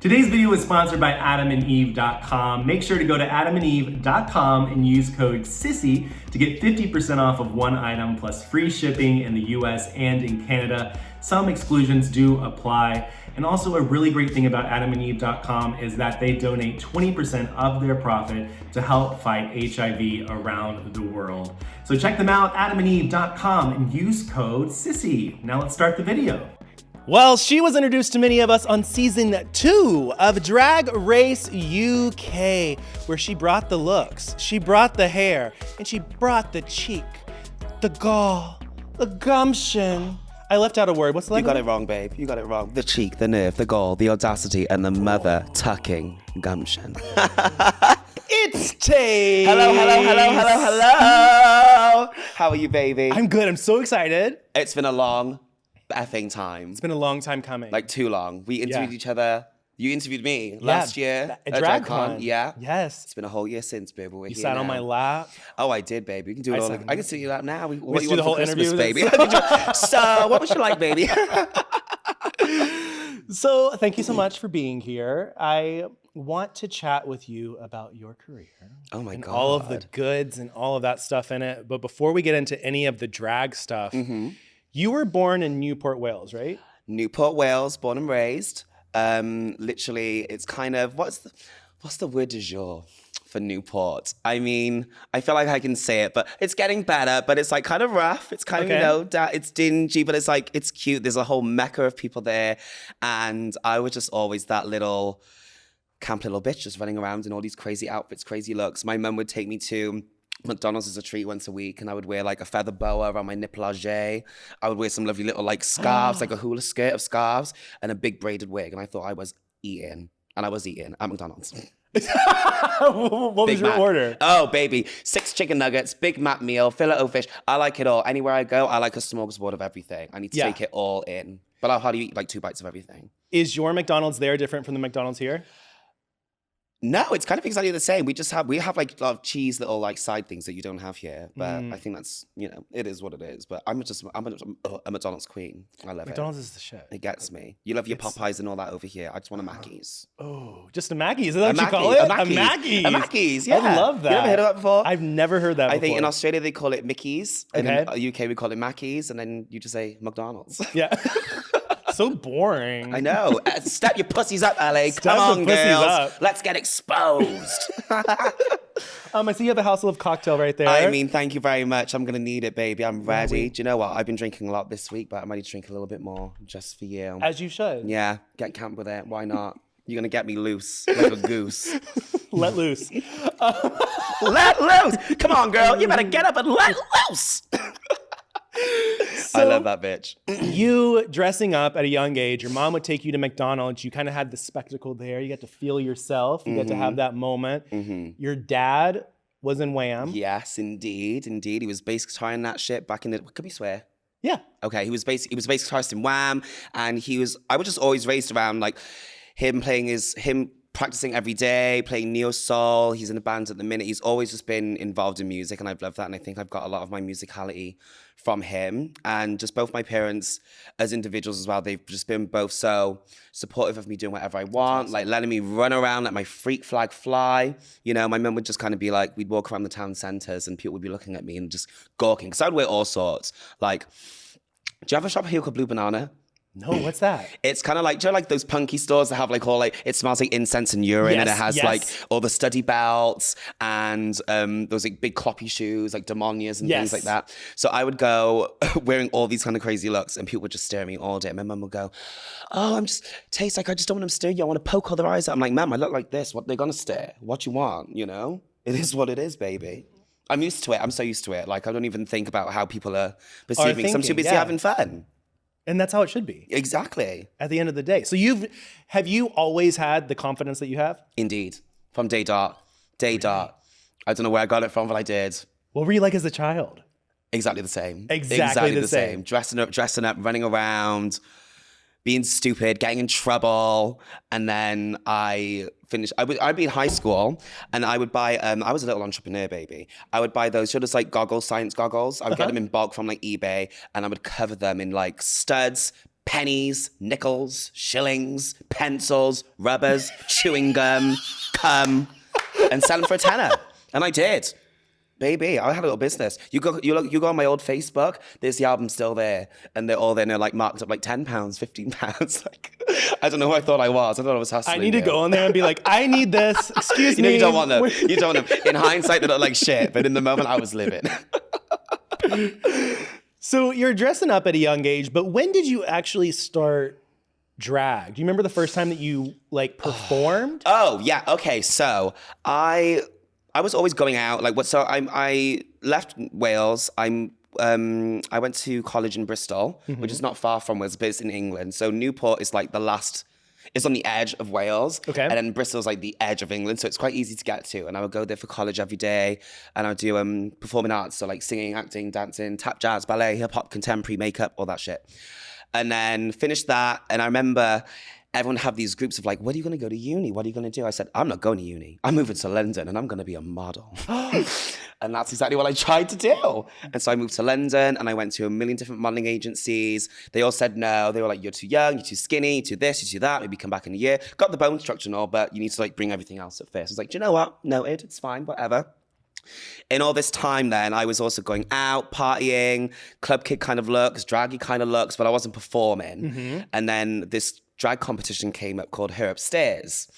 Today's video is sponsored by AdamandEve.com. Make sure to go to AdamandEve.com and use code SISSY to get 50% off of one item plus free shipping in the US and in Canada. Some exclusions do apply. And also a really great thing about AdamandEve.com is that they donate 20% of their profit to help fight HIV around the world. So check them out, AdamandEve.com, and use code SISSY. Now let's start the video. Well, she was introduced to many of us on season 2 of Drag Race UK, where she brought the looks, she brought the hair, and she brought the cheek, the gall, the gumption. I left out a word. What's the You got it wrong, babe. You got it wrong. The cheek, the nerve, the gall, the audacity, and the mother tucking gumption. It's Tayce. Hello. How are you, baby? I'm good. I'm so excited. It's been a long effing time. It's been a long time coming. Like too long. We interviewed each other. You interviewed me last year at DragCon. Yeah. Yes. It's been a whole year since, baby. We're you here sat now. on my lap. Oh, I did, baby. We can do it all. I can sit you lap now. What do you want the whole for Christmas, interview, baby? So, what would you like, baby? So, thank you so much for being here. I want to chat with you about your career. Oh my God. All of the goods and all of that stuff in it. But before we get into any of the drag stuff, you were born in Newport, Wales, right? Newport, Wales, born and raised. Literally, it's kind of, what's the word du jour for Newport? I mean, I feel like I can say it, but it's getting better, but it's like kind of rough. It's kind of, it's dingy, but it's like, it's cute. There's a whole mecca of people there. And I was just always that little camp little bitch just running around in all these crazy outfits, crazy looks. My mum would take me to McDonald's as a treat once a week, and I would wear like a feather boa around my nipplage. I would wear some lovely little like scarves, like a hula skirt of scarves, and a big braided wig. And I thought I was eating, and I was eating at McDonald's. What was your order? Oh, baby. 6 chicken nuggets, Big Mac meal, fillet o fish. I like it all. Anywhere I go, I like a smorgasbord of everything. I need to take it all in. But I'll hardly eat like 2 bites of everything. Is your McDonald's there different from the McDonald's here? No, it's kind of exactly the same. We have like a lot of cheese little like side things that you don't have here. But I think that's, it is what it is. But I'm a McDonald's queen. I love McDonald's it. is the shit. It gets me. You love your Popeyes and all that over here. I just want a Mackey's. Oh, just a Mackey's? Is that what you call it? A Mackey's. A Mackey's, yeah. I love that. You ever heard of that before? I've never heard that before. I think in Australia they call it Mickey's. And in the UK we call it Mackey's. And then you just say McDonald's. Yeah. So boring. I know. Step your pussies up, LA. Come on, girls. Let's get exposed. I see you have a house of cocktail right there. I mean, thank you very much. I'm going to need it, baby. I'm ready. Do you know what? I've been drinking a lot this week, but I might need to drink a little bit more just for you. As you should. Yeah. Get camp with it. Why not? You're going to get me loose like a goose. Let loose. Let loose. Come on, girl. You better get up and let loose. I love that bitch. You dressing up at a young age, your mom would take you to McDonald's. You kind of had the spectacle there. You got to feel yourself. You got to have that moment. Your dad was in Wham. Yes, indeed. He was bass guitaring that shit back in the. Could we swear? Yeah. Okay. He was bass guitarist in Wham, and I was just always raised around like him practicing every day, playing neo soul. He's in a band at the minute. He's always just been involved in music, and I've loved that. And I think I've got a lot of my musicality from him. And just both my parents as individuals as well, they've just been both so supportive of me doing whatever I want, like letting me run around, let my freak flag fly. My mum would just kind of be like, we'd walk around the town centres and people would be looking at me and just gawking. Because I would wear all sorts. Like, do you have a shop here called Blue Banana? No, what's that? It's kind of like, do you know like those punky stores that have like all like, it smells like incense and urine, and it has like all the study belts and those like big cloppy shoes, like demonias and things like that. So I would go wearing all these kind of crazy looks, and people would just stare at me all day. My mum would go, oh, Tayce, like, I just don't want them to stare at you. I want to poke all their eyes out. I'm like, ma'am, I look like this. What, they're going to stare? What you want, It is what it is, baby. I'm used to it. I'm so used to it. Like, I don't even think about how people are perceiving. Because I'm too busy having fun. And that's how it should be. Exactly. At the end of the day. So have you always had the confidence that you have? Indeed. From day dot. I don't know where I got it from, but I did. What were you like as a child? Exactly the same. Exactly the same. Dressing up, running around, being stupid, getting in trouble. And then I'd be in high school and I would buy, I was a little entrepreneur, baby. I would buy those, just like goggles, science goggles. I would get them in bulk from like eBay, and I would cover them in like studs, pennies, nickels, shillings, pencils, rubbers, chewing gum, cum, and sell them for a tenner. And I did. Baby, I had a little business. You go on my old Facebook, there's the album still there. And they're all there, like marked up like £10, £15. Like, I don't know who I thought I was. I thought I was hustling. I need to go on there and be like, I need this. Excuse me. You don't want them. You don't want them. In hindsight, they look like shit. But in the moment, I was living. So you're dressing up at a young age, but when did you actually start drag? Do you remember the first time that you like performed? Oh, yeah. Okay. So I was always going out. I left Wales. I went to college in Bristol, which is not far from Wales, but it's in England. So Newport is like it's on the edge of Wales. Okay. And then Bristol's like the edge of England. So it's quite easy to get to. And I would go there for college every day. And I would do performing arts. So like singing, acting, dancing, tap, jazz, ballet, hip hop, contemporary, makeup, all that shit. And then finished that. And I remember everyone have these groups of like, when are you going to go to uni? What are you going to do? I said, I'm not going to uni. I'm moving to London and I'm going to be a model. And that's exactly what I tried to do. And so I moved to London and I went to a million different modeling agencies. They all said no. They were like, you're too young, you're too skinny, you're too this, you're too that. Maybe come back in a year. Got the bone structure and all, but you need to like bring everything else at first. I was like, do you know what? Noted, it's fine, whatever. In all this time then, I was also going out, partying, club kid kind of looks, draggy kind of looks, but I wasn't performing. And then this drag competition came up called Her Upstairs.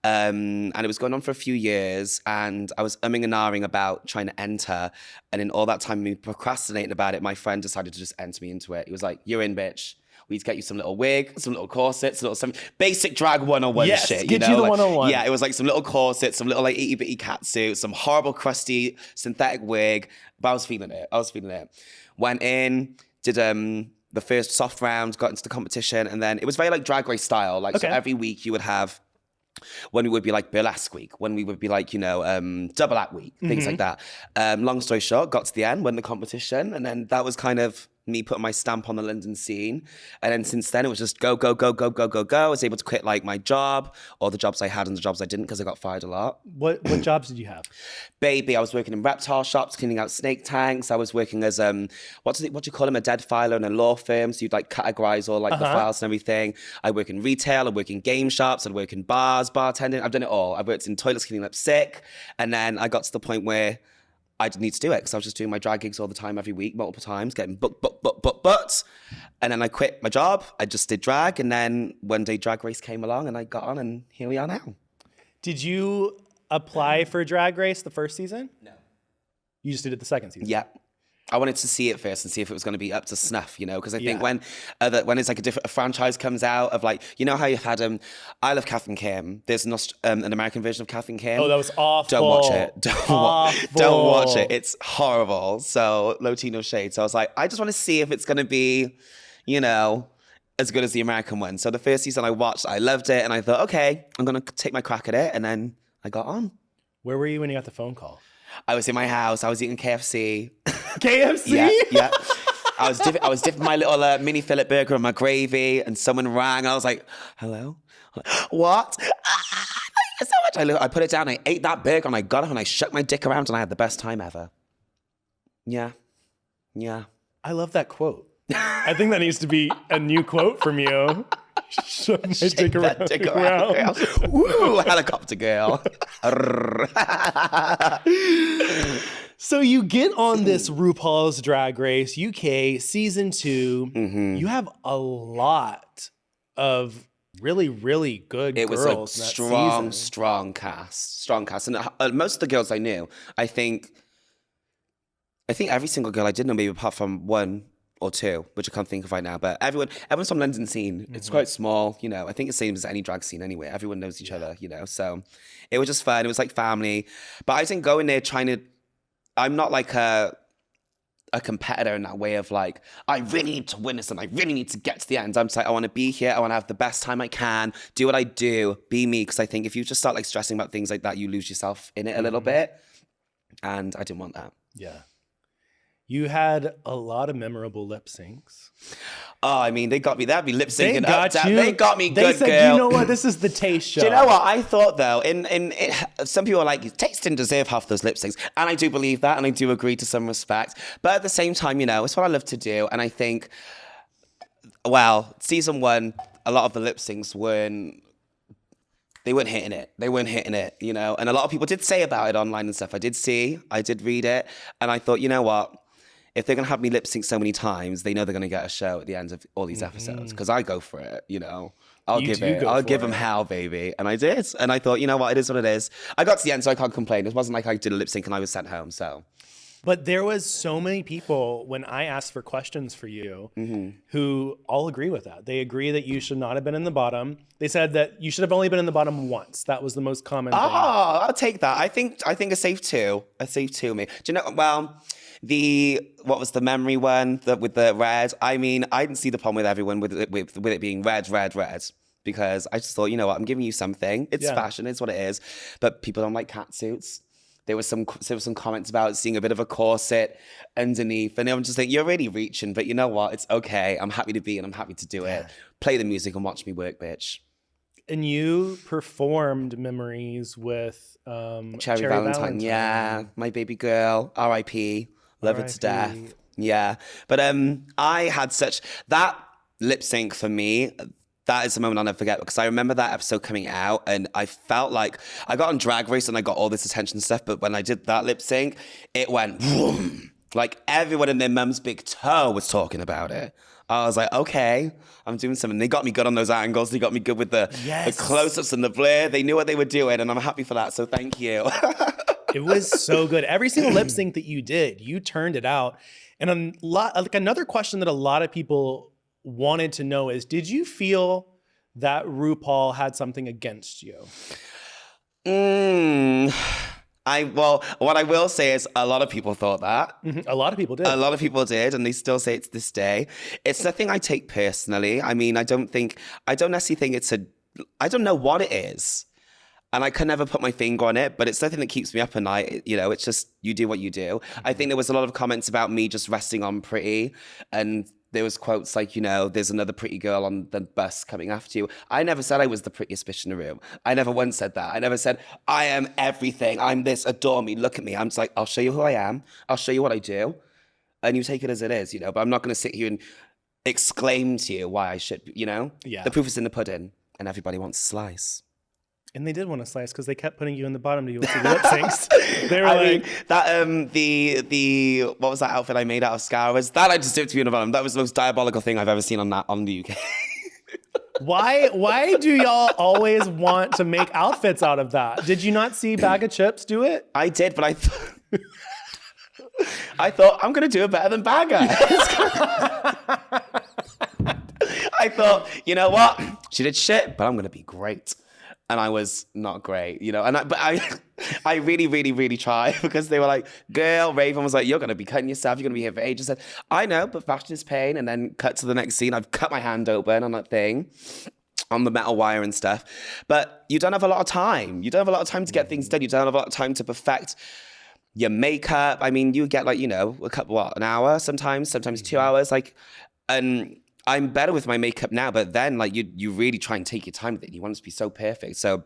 And it was going on for a few years and I was umming and ahhing about trying to enter. And in all that time, me procrastinating about it, my friend decided to just enter me into it. He was like, you're in, bitch. We need to get you some little wig, some little corsets, some basic drag 101 yes, shit. Get you the like, 101. Yeah, it was like some little corsets, some little like itty bitty catsuit, some horrible crusty synthetic wig. But I was feeling it. Went in, did the first soft round, got into the competition, and then it was very like Drag Race style. Like so every week you would have when we would be like burlesque week, when we would be like, double act week, things like that. Long story short, got to the end, won the competition, and then that was kind of me putting my stamp on the London scene. And then since then, it was just go, go, go, go, go, go, go. I was able to quit like my job, or the jobs I had and the jobs I didn't because I got fired a lot. What jobs did you have? Baby, I was working in reptile shops, cleaning out snake tanks. I was working as, what do you call them, a dead filer in a law firm. So you'd like categorize all like the files and everything. I work in retail, I work in game shops, I work in bars, bartending. I've done it all. I worked in toilets, cleaning up sick. And then I got to the point where I didn't need to do it because I was just doing my drag gigs all the time, every week, multiple times, getting booked. And then I quit my job. I just did drag. And then one day Drag Race came along and I got on and here we are now. Did you apply for Drag Race the first season? No. You just did it the second season? Yeah. I wanted to see it first and see if it was going to be up to snuff, because I think when it's like a franchise comes out of like, you know how you've had I Love Kath and Kim. There's an American version of Kath and Kim. Oh, that was awful. Don't watch it. Don't watch it. It's horrible. So Latino shade. So I was like, I just want to see if it's going to be, as good as the American one. So the first season I watched, I loved it, and I thought, okay, I'm going to take my crack at it, and then I got on. Where were you when you got the phone call? I was in my house. I was eating KFC. KFC? Yeah. I was dipping my little mini fillet burger in my gravy, and someone rang. I was like, "Hello, what?" Thank you so much. I put it down. I ate that burger, and I got up, and I shook my dick around, and I had the best time ever. Yeah. I love that quote. I think that needs to be a new quote from you. Shut my dick around. Woo, helicopter girl. So you get on this RuPaul's Drag Race UK season 2. Mm-hmm. You have a lot of really, really good girls. It was a strong cast. And most of the girls I knew, I think every single girl I did know, maybe apart from one or two, which I can't think of right now, but everyone's from London scene. It's quite small, I think it's the same as any drag scene anyway. Everyone knows each other, so it was just fun. It was like family, but I didn't go in there I'm not like a competitor in that way of like, I really need to win this and I really need to get to the end. I'm just like, I want to be here. I want to have the best time I can, do what I do, be me. Because I think if you just start like stressing about things like that, you lose yourself in it a little bit. And I didn't want that. Yeah. You had a lot of memorable lip syncs. Oh, I mean, they got me. They'd be lip syncing up. They got me they good, said, girl. You know what? This is the Tayce show. Do you know what? I thought, though, some people are like, Tayce didn't deserve half those lip syncs. And I do believe that, and I do agree to some respect. But at the same time, it's what I love to do. And I think well, season 1, a lot of the lip syncs weren't hitting it. They weren't hitting it, you know? And a lot of people did say about it online and stuff. I did read it. And I thought, you know what? If they're going to have me lip sync so many times, they know they're going to get a show at the end of all these episodes. Because I go for it, you know? I'll give them hell, baby. And I did. And I thought, you know what? It is what it is. I got to the end, so I can't complain. It wasn't like I did a lip sync and I was sent home, so... But there was so many people when I asked for questions for you who all agree with that. They agree that you should not have been in the bottom. They said that you should have only been in the bottom once. That was the most common thing. I'll take that. I think a safe 2. A safe 2 me. Do you know, well, what was the memory one with the red? I mean, I didn't see the problem with everyone with it being red. Because I just thought, you know what, I'm giving you something. It's fashion, it's what it is. But people don't like catsuits. There was some comments about seeing a bit of a corset underneath, and I'm just like, you're really reaching, but you know what? It's okay. I'm happy to be, and I'm happy to do it. Play the music and watch me work, bitch. And you performed Memories with Cherry Valentine. Yeah, my baby girl. R.I.P. Love her to death. Yeah, but I had that lip sync for me. That is the moment I'll never forget, because I remember that episode coming out and I felt like I got on Drag Race and I got all this attention and stuff, but when I did that lip sync, it went boom. Like everyone in their mum's big toe was talking about it. I was like, okay, I'm doing something. They got me good on those angles. They got me good with the close-ups and the blur. They knew what they were doing, and I'm happy for that, so thank you. It was so good. Every single lip sync that you did, you turned it out. And another question that a lot of people wanted to know is, did you feel that RuPaul had something against you? What I will say is a lot of people thought that. A lot of people did. A lot of people did, and they still say it to this day. It's nothing I take personally. I mean, I don't necessarily think I don't know what it is. And I can never put my finger on it, but it's something that keeps me up at night. You know, it's just, you do what you do. I think there was a lot of comments about me just resting on pretty, and there was quotes like, you know, there's another pretty girl on the bus coming after you. I never said I was the prettiest bitch in the room. I never once said that. I never said, I am everything. I'm this, adore me, look at me. I'm just like, I'll show you who I am. I'll show you what I do. And you take it as it is, you know, but I'm not going to sit here and exclaim to you why I should, you know? Yeah. The proof is in the pudding, and everybody wants a slice. And they did want a slice because they kept putting you in the bottom to do the lip syncs. They were the what was that outfit I made out of scours? That I just dipped to be in the bottom. That was the most diabolical thing I've ever seen on the UK. Why do y'all always want to make outfits out of that? Did you not see Bag of Chips do it? I did, but I thought I'm gonna do it better than Bagger. I thought, you know what? She did shit, but I'm gonna be great. And I was not great, you know. But I really, really, really tried, because they were like, girl, Raven was like, you're going to be cutting yourself. You're going to be here for ages. I said, I know, but fashion is pain. And then cut to the next scene. I've cut my hand open on that thing, on the metal wire and stuff. But you don't have a lot of time. You don't have a lot of time to get things done. You don't have a lot of time to perfect your makeup. I mean, you get like, you know, an hour sometimes 2 hours. Like, and I'm better with my makeup now, but then like you really try and take your time with it. You want it to be so perfect. So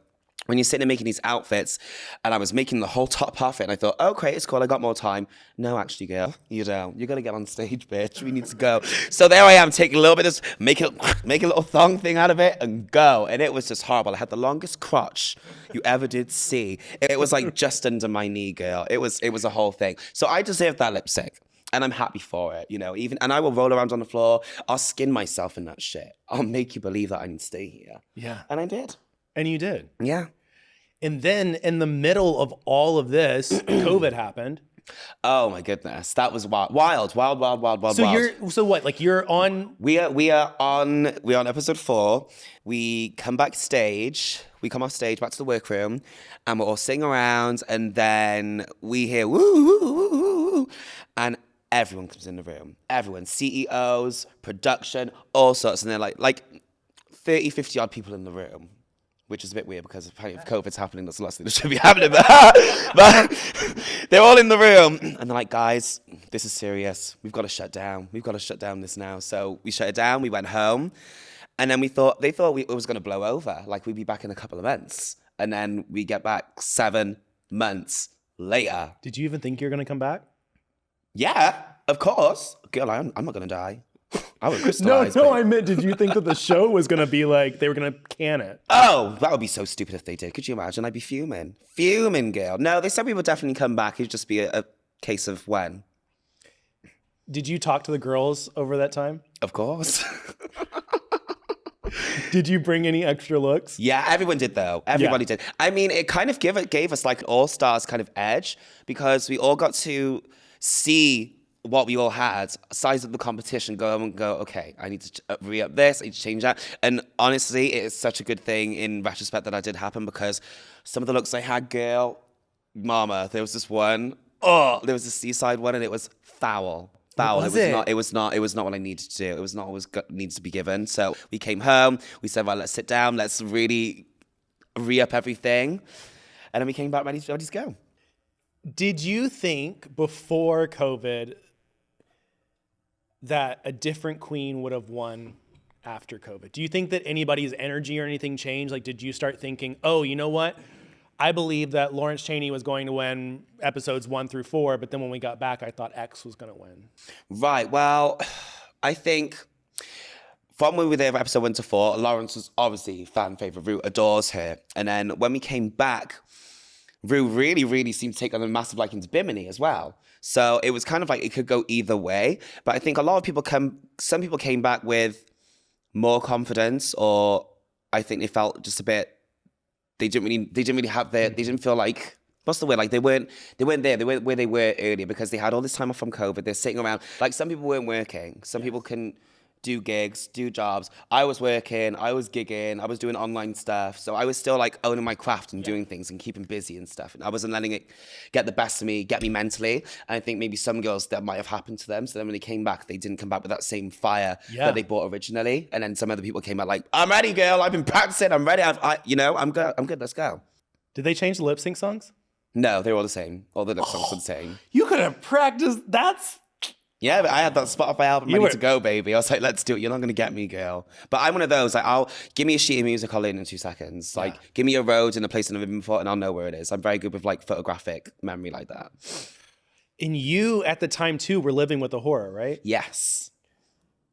when you're sitting and making these outfits, and I was making the whole top half it, and I thought, oh, great, it's cool, I got more time. No, actually, girl, you don't. You're gonna get on stage, bitch. We need to go. So there I am, taking a little bit of this, make a little thong thing out of it, and go. And it was just horrible. I had the longest crotch you ever did see. It was like just under my knee, girl. It was a whole thing. So I deserved that lip sync. And I'm happy for it, you know, and I will roll around on the floor. I'll skin myself in that shit. I'll make you believe that I need to stay here. Yeah. And I did. And you did. Yeah. And then in the middle of all of this, COVID happened. Oh my goodness. That was wild. So what? Like you're on... We are on episode 4. We come backstage. We come off stage back to the workroom, and we're all sitting around, and then we hear woo, woo, woo, woo, woo, and everyone comes in the room. Everyone, CEOs, production, all sorts. And they're like 30, 50 odd people in the room, which is a bit weird because apparently if COVID's happening, that's the last thing that should be happening. But they're all in the room. And they're like, guys, this is serious. We've got to shut down. We've got to shut down this now. So we shut it down. We went home. And then they thought it was going to blow over. Like we'd be back in a couple of months. And then we get back 7 months later. Did you even think you were going to come back? Yeah, of course. Girl, I'm not going to die. I would crystallize. No, I meant, did you think that the show was going to be like, they were going to can it? Oh, that would be so stupid if they did. Could you imagine? I'd be fuming. Fuming, girl. No, they said we would definitely come back. It'd just be a case of when. Did you talk to the girls over that time? Of course. Did you bring any extra looks? Yeah, everyone did though. Everybody did. I mean, it kind of gave us like an all-stars kind of edge because we all got to see what we all had, size up the competition, go and go, okay, I need to re-up this, I need to change that. And honestly, it is such a good thing in retrospect that that did happen because some of the looks I had, girl, mama, there was this one, there was a seaside one and it was foul. Foul. It was not what I needed to do. It was not always needs to be given. So we came home, we said, well, let's sit down, let's really re-up everything. And then we came back ready to go. Did you think before COVID that a different queen would have won after COVID? Do you think that anybody's energy or anything changed? Like, did you start thinking, oh, you know what? I believe that Lawrence Chaney was going to win episodes 1 through 4, but then when we got back, I thought X was going to win. Right. Well, I think from when we were there for episode 1 to 4, Lawrence was obviously fan favorite. Rue adores her. And then when we came back, Rue really, really seemed to take on a massive liking to Bimini as well. So it was kind of like it could go either way. But I think a lot of people some people came back with more confidence, or I think they felt just a bit, they didn't really have they didn't feel like, what's the word? Like they weren't there. They weren't where they were earlier because they had all this time off from COVID. They're sitting around. Like some people weren't working. Some people can do gigs, do jobs. I was working, I was gigging, I was doing online stuff. So I was still like owning my craft and doing things and keeping busy and stuff. And I wasn't letting it get the best of me, get me mentally. And I think maybe some girls that might have happened to them. So then when they came back, they didn't come back with that same fire that they brought originally. And then some other people came out like, I'm ready, girl. I've been practicing. I'm ready. I'm good. Let's go. Did they change the lip sync songs? No, they were all the same. All the lip songs were the same. You could have practiced. Yeah, but I had that Spotify album ready to go, baby. I was like, let's do it. You're not going to get me, girl. But I'm one of those, like, give me a sheet of music, I'll learn in 2 seconds. Like, give me a road and a place I've never been before, and I'll know where it is. I'm very good with, like, photographic memory like that. And you, at the time, too, were living with a horror, right? Yes.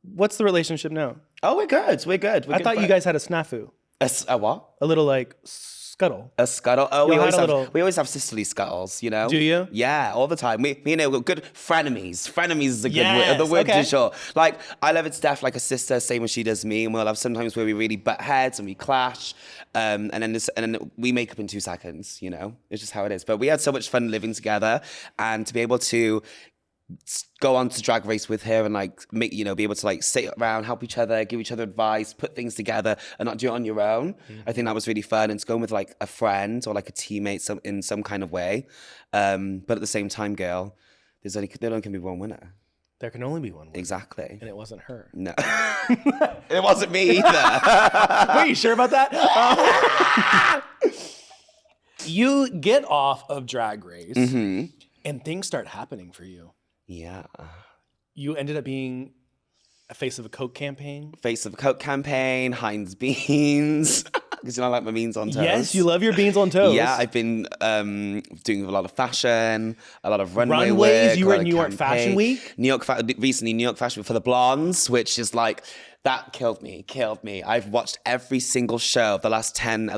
What's the relationship now? Oh, we're good. I thought you guys had a snafu. A what? A little, like, scuttle. A scuttle. Oh, we always have sisterly scuttles, you know? Do you? Yeah, all the time. We're good frenemies. Frenemies is a good word. The word du jour. Like, I love it, Steph, like a sister, same as she does me. And we'll have sometimes where we really butt heads and we clash. And then we make up in 2 seconds, you know? It's just how it is. But we had so much fun living together. And to be able to go on to Drag Race with her and like make, you know, be able to like sit around, help each other, give each other advice, put things together and not do it on your own. I think that was really fun. And to go with like a friend or like a teammate in some kind of way. But at the same time, girl, there only can be one winner. There can only be one winner. Exactly. And it wasn't her. No. It wasn't me either. Wait, you sure about that? You get off of Drag Race and things start happening for you. Yeah. You ended up being a face of a Coke campaign. Face of a Coke campaign, Heinz beans. Because you know I like my beans on toast. Yes, you love your beans on toast. Yeah, I've been doing a lot of fashion, a lot of runways. Work, you were at New York Fashion Week? Recently New York Fashion Week for the blondes, which is like, that killed me. I've watched every single show of the last 10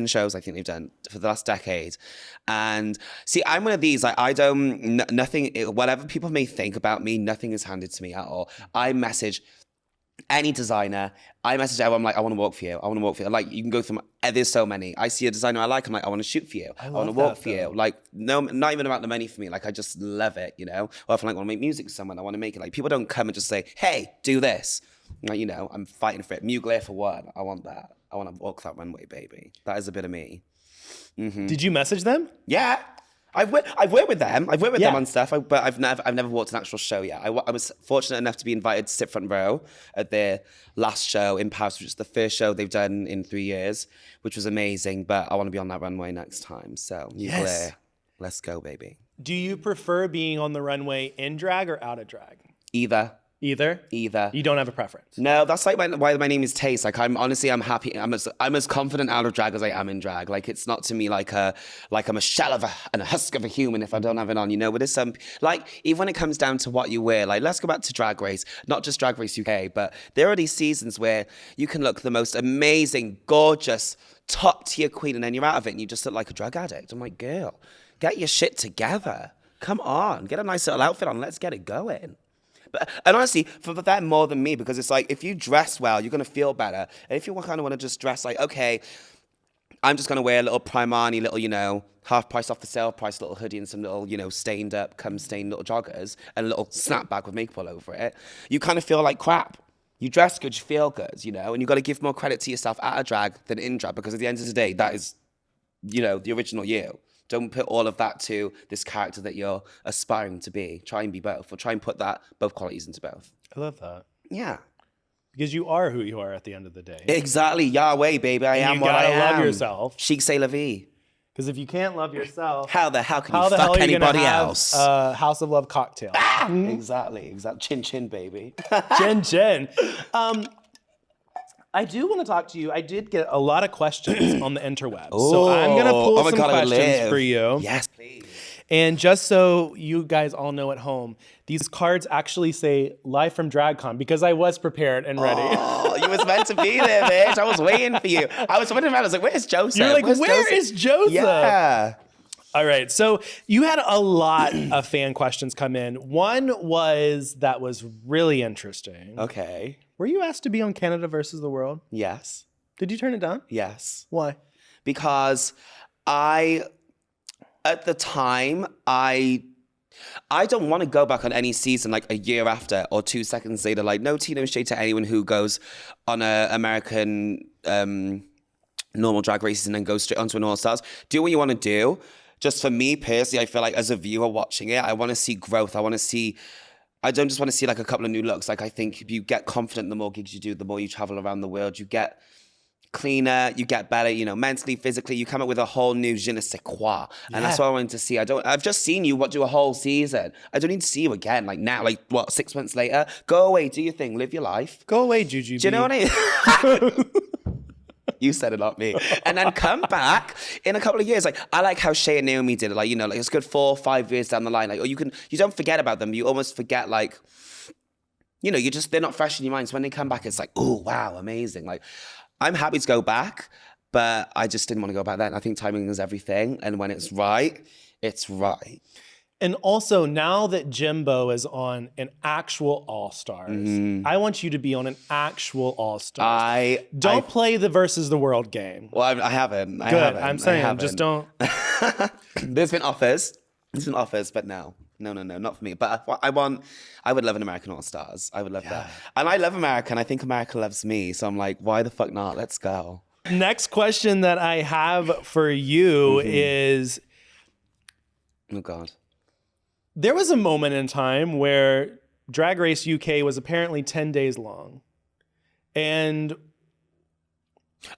shows I think they've done for the last decade. And see, I'm one of these, like, I don't, nothing, whatever people may think about me, nothing is handed to me at all. I message any designer, I message everyone, I'm like, I want to work for you. Like, you can go through, there's so many. I see a designer I like, I'm like, I want to shoot for you. I want to work for you. Like, no, not even about the money for me. Like, I just love it, you know? Or if I like, want to make music with someone, I want to make it. Like, people don't come and just say, hey, do this. Like, you know, I'm fighting for it. Mugler for what? I want that. I want to walk that runway, baby. That is a bit of me. Did you message them? Yeah. I've worked with them. I've worked with them on stuff, but I've never walked an actual show yet. I was fortunate enough to be invited to sit front row at their last show in Paris, which is the first show they've done in 3 years, which was amazing. But I want to be on that runway next time. So, Mugler, let's go, baby. Do you prefer being on the runway in drag or out of drag? Either. Either? Either. You don't have a preference? No, that's like why my name is Tayce. Like I'm happy. I'm as confident out of drag as I am in drag. Like it's not to me like I'm a shell of and a husk of a human if I don't have it on. You know, but there's some like even when it comes down to what you wear. Like let's go back to Drag Race, not just Drag Race UK, but there are these seasons where you can look the most amazing, gorgeous, top tier queen, and then you're out of it and you just look like a drug addict. I'm like, girl, get your shit together. Come on, get a nice little outfit on. Let's get it going. And honestly, for that more than me, because it's like, if you dress well, you're going to feel better. And if you kind of want to just dress like, okay, I'm just going to wear a little Primani, little, you know, half price off the sale price little hoodie and some little, you know, stained little joggers and a little snapback with makeup all over it, you kind of feel like crap. You dress good, you feel good, you know, and you've got to give more credit to yourself out of drag than in drag, because at the end of the day, that is, you know, the original you. Don't put all of that to this character that you're aspiring to be. Try and be both, or try and put both qualities into both. I love that. Yeah. Because you are who you are at the end of the day. Exactly. Yahweh, baby. I am what I am. You gotta love yourself. Chic c'est la vie. Because if you can't love yourself, how can you hell fuck are you anybody gonna have else? a House of Love cocktail. Exactly. Chin chin, baby. Chin chin. I do want to talk to you. I did get a lot of questions on the interwebs. So I'm going to pull some questions for you. Yes, please. And just so you guys all know at home, these cards actually say live from DragCon, because I was prepared and ready. Oh, you was meant to be there, bitch. I was waiting for you. I was wondering around. I was like, where's Joseph? You're like, where is Joseph? Yeah. All right. So you had a lot of fan questions come in. One that was really interesting. Okay. Were you asked to be on Canada versus the World? Yes. Did you turn it down? Yes. Why? Because at the time, I don't want to go back on any season like a year after or 2 seconds later. Like, no tea, no shade to anyone who goes on a American normal drag races and then goes straight onto an All Stars. Do what you want to do. Just for me personally, I feel like as a viewer watching it, I want to see growth. I don't just want to see like a couple of new looks. Like I think if you get confident, the more gigs you do, the more you travel around the world, you get cleaner, you get better, you know, mentally, physically, you come up with a whole new je ne sais quoi. And that's what I wanted to see. I've just seen you do a whole season. I don't need to see you again. Like now, like what, 6 months later? Go away, do your thing, live your life. Go away, Juju. Do you know what I mean? You said it, not me. And then come back in a couple of years. Like, I like how Shay and Naomi did it. Like, you know, like it's good 4 or 5 years down the line. Like, or you don't forget about them. You almost forget, like, you know, they're not fresh in your mind. So when they come back, it's like, oh, wow, amazing. Like, I'm happy to go back, but I just didn't want to go back then. I think timing is everything. And when it's right, it's right. And also, now that Jimbo is on an actual All-Stars, I want you to be on an actual All-Stars. Don't play the versus the world game. Well, I haven't. Good. I'm saying, just don't. There's been offers, but no, not for me. But I would love an American All-Stars. I would love that. And I love America, and I think America loves me. So I'm like, why the fuck not? Let's go. Next question that I have for you is... Oh, God. There was a moment in time where Drag Race UK was apparently 10 days long. And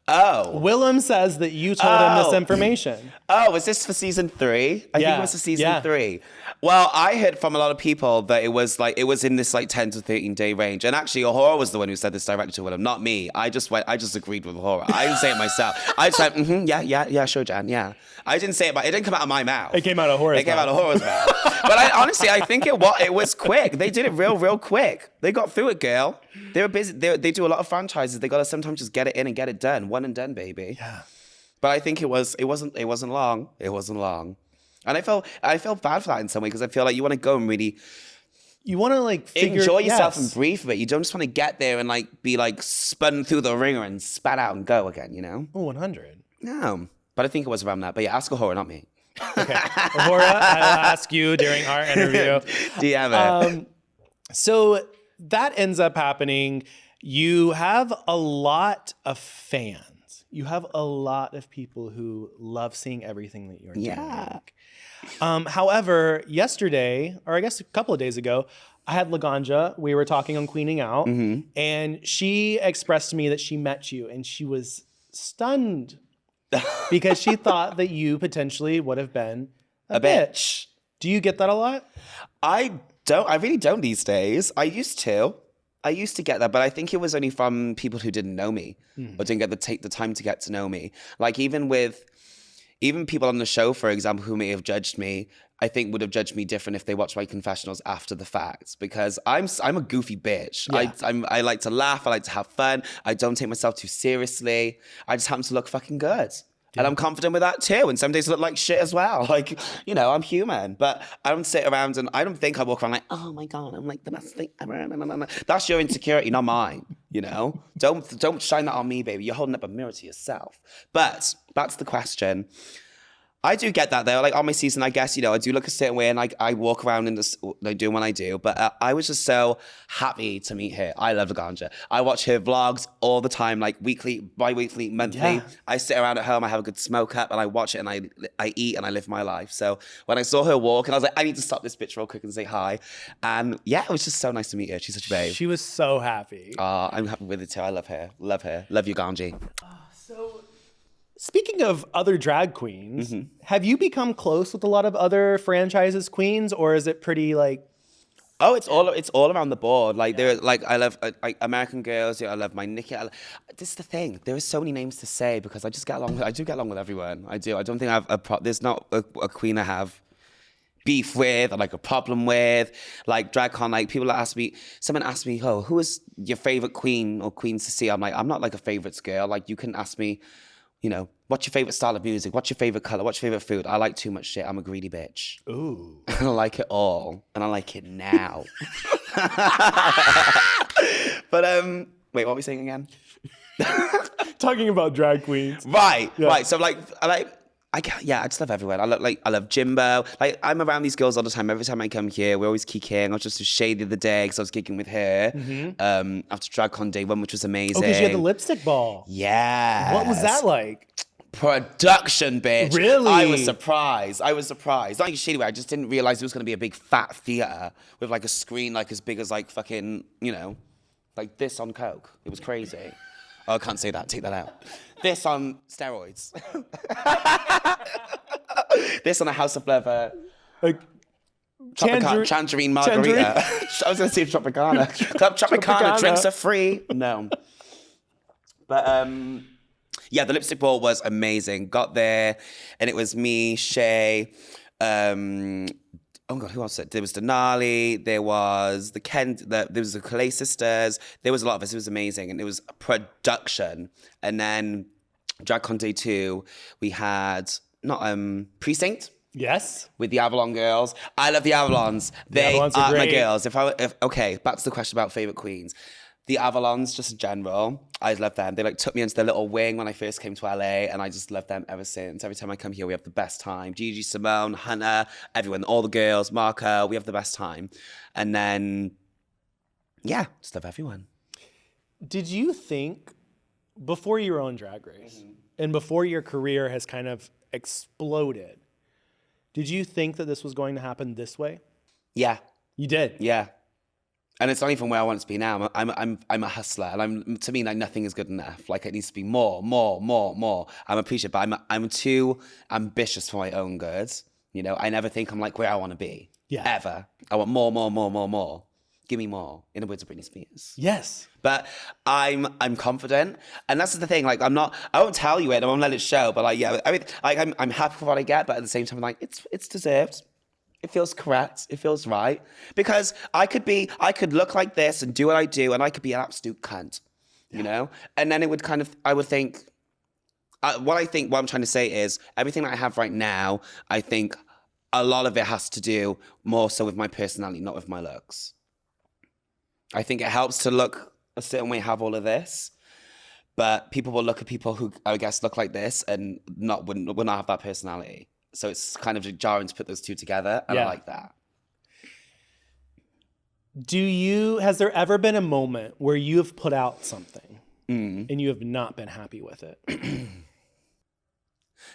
Willem says that you told him this information. Oh, was this for season 3? I think it was for season 3. Well, I heard from a lot of people that it was in this like 10 to 13 day range. And actually, Ahura was the one who said this directly to Willem, not me. I just agreed with Ahura. I didn't say it myself. I just went, yeah, sure, Jan, yeah. I didn't say it, but it didn't come out of my mouth. It came out of Ahura's mouth. It came out of Ahura's mouth. But I think it was quick. They did it real quick. They got through it, girl. They were busy. They do a lot of franchises. They got to sometimes just get it in and get it done. One and done, baby. Yeah. But I think it wasn't long. It wasn't long. And I felt bad for that in some way, because I feel like you want to go and really... You want to like enjoy yourself and breathe for it. You don't just want to get there and like be like spun through the ringer and spat out and go again, you know? Oh, 100. No. But I think it was around that. But yeah, ask Ahura, not me. Okay. Ahura, I'll ask you during our interview. DM it. So that ends up happening. You have a lot of fans. You have a lot of people who love seeing everything that you're doing. However, yesterday, or I guess a couple of days ago, I had Laganja. We were talking on Queening Out, and she expressed to me that she met you, and she was stunned because she thought that you potentially would have been a bitch. Do you get that a lot? I really don't these days. I used to get that, but I think it was only from people who didn't know me or didn't take the time to get to know me. Like even people on the show, for example, who may have judged me, I think would have judged me different if they watched my confessionals after the fact, because I'm a goofy bitch. Yeah. I like to laugh. I like to have fun. I don't take myself too seriously. I just happen to look fucking good. And I'm confident with that too. And some days I look like shit as well. Like, you know, I'm human. But I don't sit around and I don't think I walk around like, oh my God, I'm like the best thing ever. That's your insecurity, not mine. You know? Don't shine that on me, baby. You're holding up a mirror to yourself. But back to the question. I do get that though. Like on my season, I guess, you know, I do look a certain way and I walk around in this, like doing what I do. But I was just so happy to meet her. I love Laganja. I watch her vlogs all the time, like weekly, bi-weekly, monthly. Yeah. I sit around at home, I have a good smoke up and I watch it and I eat and I live my life. So when I saw her walk and I was like, I need to stop this bitch real quick and say hi. And yeah, it was just so nice to meet her. She's such a babe. She was so happy. I'm happy with it too. I love her. Love her. Love you, Ganji. So, speaking of other drag queens, have you become close with a lot of other franchises queens, or is it pretty like? Oh, it's all around the board. Like there, like I love like American Girls. Yeah, I love my Nikki. This is the thing. There are so many names to say because I just get along. I do get along with everyone. I do. I don't think I have there's not a queen I have beef with or like a problem with. Like DragCon, like people ask me. Someone asked me, "Oh, who is your favorite queen or queens to see?" I'm like, I'm not like a favorites girl. Like you can ask me. You know, what's your favorite style of music? What's your favorite color? What's your favorite food? I like too much shit. I'm a greedy bitch. Ooh. I like it all. And I like it now. But, wait, what were we saying again? Talking about drag queens. Right. So I just love everyone. I love Jimbo. Like I'm around these girls all the time. Every time I come here, we're always kicking. I was just with Shay the other day because I was gigging with her after DragCon Day 1, which was amazing. Oh, because you had the lipstick ball. Yeah. What was that like? Production, bitch. Really? I was surprised. Not like shady way. I just didn't realize it was going to be a big fat theater with like a screen like as big as like fucking, you know, like this on coke. It was crazy. Oh, I can't say that. Take that out. This on steroids. This on a House of Leather. Like Tangerine margarita. I was going to say Tropicana. Club Tropicana. Drinks are free. No. But yeah, the lipstick ball was amazing. Got there, and it was me, Shay. Oh God, who else? There was Denali. There was there was the Calais sisters. There was a lot of us. It was amazing, and it was production. And then DragCon Day 2, we had Precinct. Yes. With the Avalon girls. I love the Avalons. They are my girls. Okay, back to the question about favorite queens. The Avalons, just in general, I love them. They like took me into their little wing when I first came to LA, and I just love them ever since. Every time I come here, we have the best time. Gigi, Simone, Hannah, everyone, all the girls, Marco, we have the best time. And then, yeah, just love everyone. Did you think, before you were on Drag Race, and before your career has kind of exploded, did you think that this was going to happen this way? Yeah. You did? Yeah. And it's not even where I want it to be now. I'm a hustler, and to me, like nothing is good enough. Like it needs to be more. I'm appreciative, but I'm too ambitious for my own good. You know, I never think I'm like where I want to be. Yeah. Ever. I want more. Give me more. In the words of Britney Spears. Yes. But I'm confident, and that's the thing. Like I won't tell you it. I won't let it show. But like, yeah, I mean, like I'm happy for what I get, but at the same time, like it's deserved. It feels correct. It feels right. Because I could look like this and do what I do, and I could be an absolute cunt, you know? And then it would I would think, what I'm trying to say is, everything that I have right now, I think a lot of it has to do more so with my personality, not with my looks. I think it helps to look a certain way, have all of this, but people will look at people who, I guess, look like this and would not have that personality. So it's kind of jarring to put those two together, and I like that. Has there ever been a moment where you have put out something and you have not been happy with it?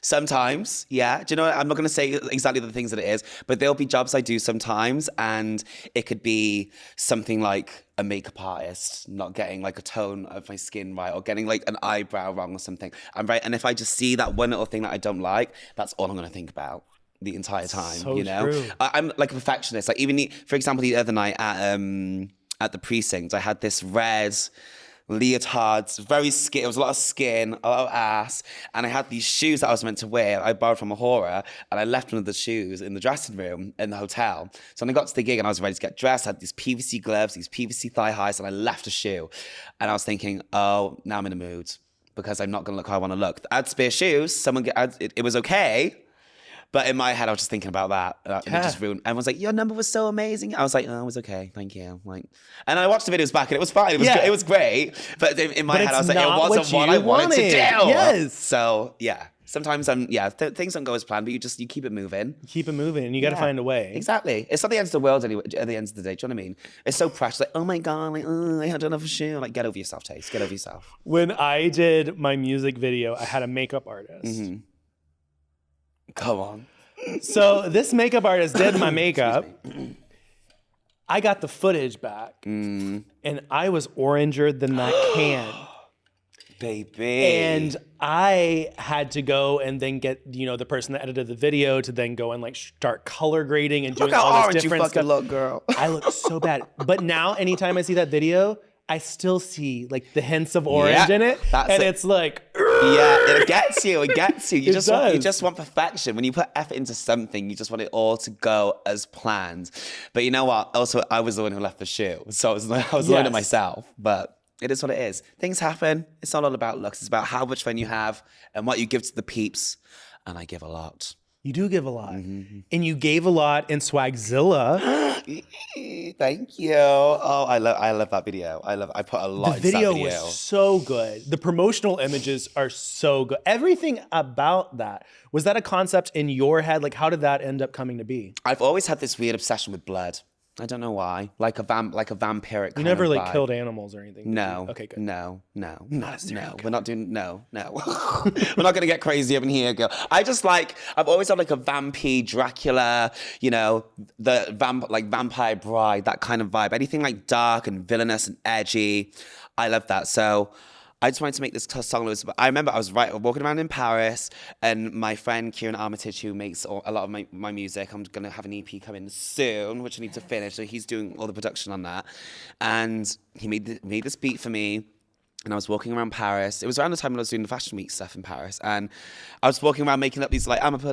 Sometimes, yeah. Do you know what? I'm not going to say exactly the things that it is, but there'll be jobs I do sometimes, and it could be something like a makeup artist not getting like a tone of my skin right, or getting like an eyebrow wrong or something. And if I just see that one little thing that I don't like, that's all I'm going to think about. the entire time, So you know? true. I'm like a perfectionist. Like even, for example, the other night at the precinct, I had this red leotards, very skin. It was a lot of skin, a lot of ass, and I had these shoes that I was meant to wear. I borrowed from a horror, and I left one of the shoes in the dressing room in the hotel. So when I got to the gig and I was ready to get dressed, I had these PVC gloves, these PVC thigh highs, and I left a shoe. And I was thinking, oh, now I'm in a mood because I'm not gonna look how I want to look. I had spare shoes. It was okay. But in my head, I was just thinking about that. And it just ruined. Everyone's like, your number was so amazing. I was like, oh, it was okay. Thank you. Like, and I watched the videos back and it was fine. It was great. But in my head, I was like, it wasn't what I wanted to do. Yes. So, yeah. Sometimes things don't go as planned, but you keep it moving. Keep it moving and you got to find a way. Exactly. It's not the end of the world anyway, at the end of the day. Do you know what I mean? It's so precious. Like, oh my God, like, oh, I had another shoe. Like, get over yourself, Tayce. Get over yourself. When I did my music video, I had a makeup artist. Mm-hmm. Go on. So this makeup artist did my makeup. I got the footage back, and I was oranger than that can. Baby. And I had to go and then get, the person that edited the video to then go and like start color grading and doing all this different stuff. Look, girl. I look so bad. But now anytime I see that video, I still see like the hints of orange in it. And it's like, yeah, it gets you. It gets you. You It just want perfection. When you put effort into something, you just want it all to go as planned. But you know what? Also, I was the one who left the shoe. So I was learning myself. But it is what it is. Things happen. It's not all about looks. It's about how much fun you have and what you give to the peeps. And I give a lot. You do give a lot. And you gave a lot in Swagzilla. Thank you. Oh, I love that video. I put a lot into that video. The video was so good. The promotional images are so good. Everything about that. Was that a concept in your head? Like, how did that end up coming to be? I've always had this weird obsession with blood. I don't know why. Like a vampiric kind You never of like vibe. killed animals or anything? No. Okay, good. No. We're not doing no. We're not gonna get crazy up in here, girl. I've always had like a vampy Dracula, the vampire bride, that kind of vibe. Anything like dark and villainous and edgy. I love that. So I just wanted to make this song. I remember I was walking around in Paris, and my friend Kieran Armitage, who makes a lot of my music, I'm going to have an EP coming soon, which I need to finish. So he's doing all the production on that. And he made this beat for me. And I was walking around Paris. It was around the time when I was doing the Fashion Week stuff in Paris. And I was walking around making up these like, I'm going to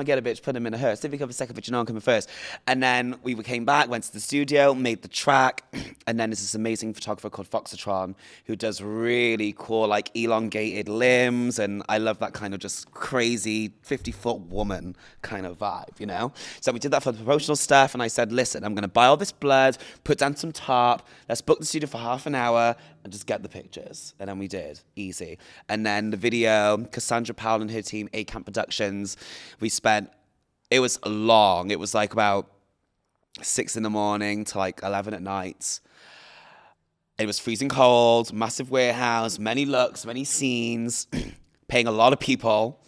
get a bitch, put him in a hearse. If you come a second, but you know I'm coming first. And then we came back, went to the studio, made the track. And then there's this amazing photographer called Foxatron who does really cool, like elongated limbs. And I love that kind of just crazy 50-foot woman kind of vibe, So we did that for the promotional stuff. And I said, listen, I'm going to buy all this blood, put down some tarp. Let's book the studio for half an hour and just get the pictures. And then we did. Easy. And then the video, Cassandra Powell and her team, A Camp Productions, it was long. It was like about 6 a.m. to like 11 at night. It was freezing cold, massive warehouse, many looks, many scenes, paying a lot of people.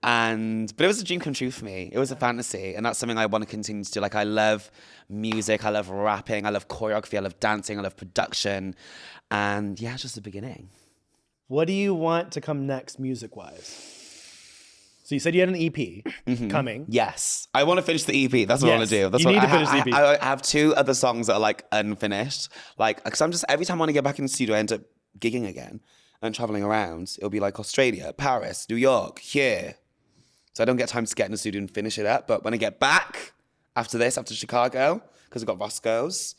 But it was a dream come true for me. It was a fantasy. And that's something I want to continue to do. Like, I love music. I love rapping. I love choreography. I love dancing. I love production. And yeah, it's just the beginning. What do you want to come next music-wise? So you said you had an EP coming. Yes. I want to finish the EP. That's what I want to do. That's you need to finish the EP. I have 2 other songs that are like unfinished. Like, because every time I want to get back in the studio, I end up gigging again and traveling around. It'll be like Australia, Paris, New York, here. So I don't get time to get in the studio and finish it up. But when I get back after Chicago, because I've got Roscoe's,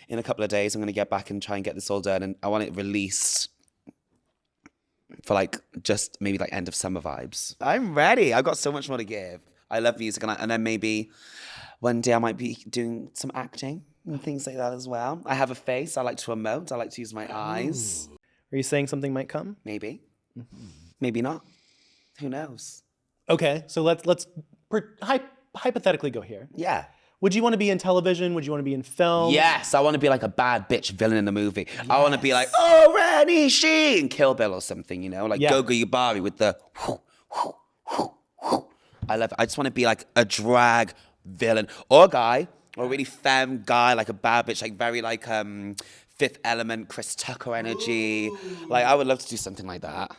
in a couple of days, I'm going to get back and try and get this all done. And I want it released for like just maybe like end of summer vibes. I'm ready. I've got so much more to give. I love music. And then maybe one day I might be doing some acting and things like that as well. I have a face. I like to emote. I like to use my eyes. Are you saying something might come? Maybe. Maybe not. Who knows? Okay, so let's hypothetically go here. Yeah. Would you want to be in television? Would you want to be in film? Yes, I want to be like a bad bitch villain in the movie. Yes. I want to be like, oh, Ranny, she, and Kill Bill or something, like Gogo Yubari with the I just want to be like a drag villain or a guy, or a really femme guy, like a bad bitch, like very like Fifth Element, Chris Tucker energy. Like, I would love to do something like that.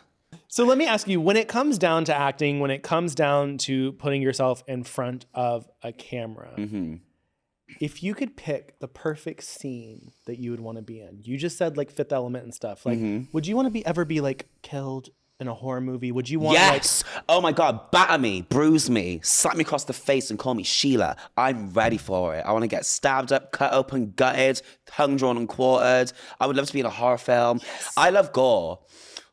So let me ask you, when it comes down to acting, when it comes down to putting yourself in front of a camera, if you could pick the perfect scene that you would want to be in, you just said like Fifth Element and stuff. Like, would you want to ever be like killed in a horror movie? Would you want Yes. Oh my God. Batter me, bruise me, slap me across the face and call me Sheila. I'm ready for it. I want to get stabbed up, cut open, gutted, tongue drawn and quartered. I would love to be in a horror film. Yes. I love gore.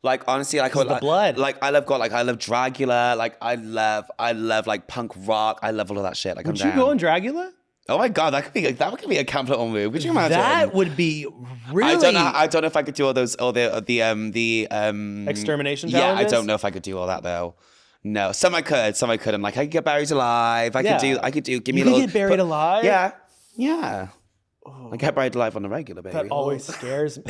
Like, honestly, like, the blood. Like, I love God. Like, I love Dragula. Like, I love like punk rock. I love all of that shit. Like, would you go in Dragula? Oh my God, that could be a camp little move. Could you imagine? That would be really. I don't know if I could do all the extermination challenges. Yeah, I don't know if I could do all that though. No, some I could, and like I could get buried alive. I could do. Give me a little. Get buried alive. Yeah. Oh. I get buried alive on a regular, baby. That always scares me.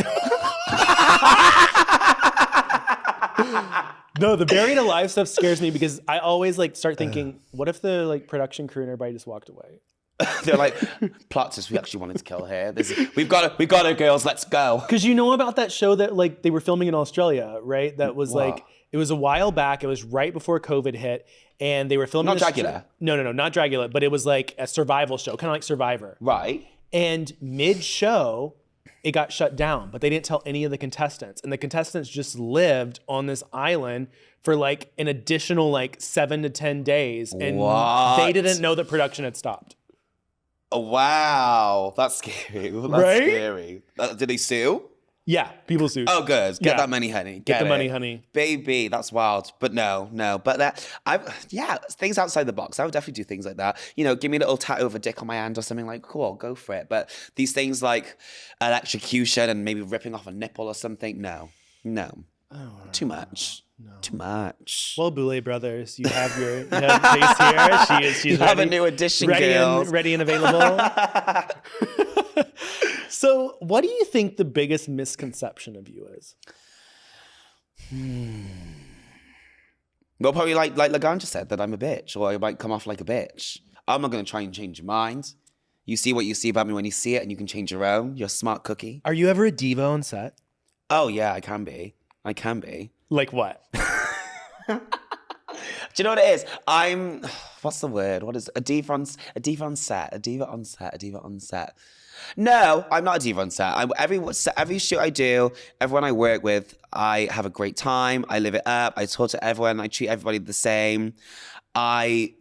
No, the buried alive stuff scares me because I always like start thinking, what if the like production crew and everybody just walked away? They're like, plot twist, we actually wanted to kill her. We've got her, girls, let's go. Because you know about that show that like they were filming in Australia, right? That was like, it was a while back. It was right before COVID hit. And they were filming Not Dragula. No, not Dragula, but it was like a survival show, kind of like Survivor. Right. And mid-show, it got shut down, but they didn't tell any of the contestants. And the contestants just lived on this island for like an additional like 7 to 10 days. And they didn't know that production had stopped. Oh, wow. That's scary. That's scary. Did they sue? Yeah, people sued. Oh, good. Get that money, honey. Get the money, honey. Baby, that's wild. But no. But things outside the box. I would definitely do things like that. You know, give me a little tattoo of a dick on my hand or something like, cool, go for it. But these things like electrocution and maybe ripping off a nipple or something, no. Too much. No. Too much. Well, Boulay Brothers, you have Tayce here. She's have a new addition, ready and available. So, what do you think the biggest misconception of you is? Well, probably like Laganja said, that I'm a bitch, or I might come off like a bitch. I'm not going to try and change your mind. You see what you see about me when you see it, and you can change your own. You're a smart cookie. Are you ever a diva on set? Oh, yeah, I can be. Like what? Do you know what it is? What's the word? What is it? A diva on set. No, I'm not a diva on set. Every shoot I do, everyone I work with, I have a great time. I live it up. I talk to everyone. I treat everybody the same. My